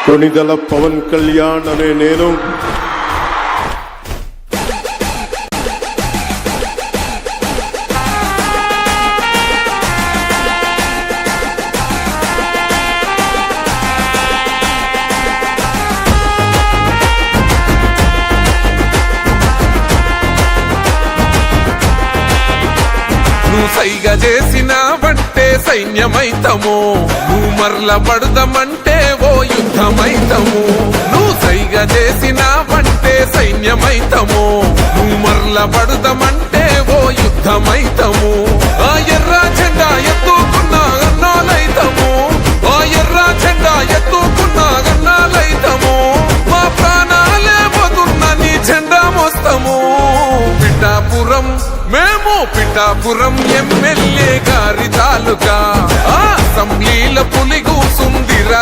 కొణిదెల పవన్ కళ్యాణ్ అనే నేను నువ్వు సైగ చేసినావంటే సైన్యమైతము, నువ్వు మరల పడదామంటే ఓ యుద్ధమైతము. నువ్వు సైగ చేసినావంటే సైన్యమైతము, నువ్వు మరల పడదామంటే ఓ యుద్ధమైతము. ఆ ఎర్ర జెండా ఎత్తుకున్నా అన్నాలైతము, ఆ ఎర్ర జెండా ఎత్తుకున్నా అన్నాలైతము. మా ప్రాణాలే పోతున్న నీ జెండా మోస్తాము. పిఠాపురం మేము పిఠాపురం ఎమ్మెల్యే గారి తాలూకా అసెంబ్లీల పులి కూసుందిరా.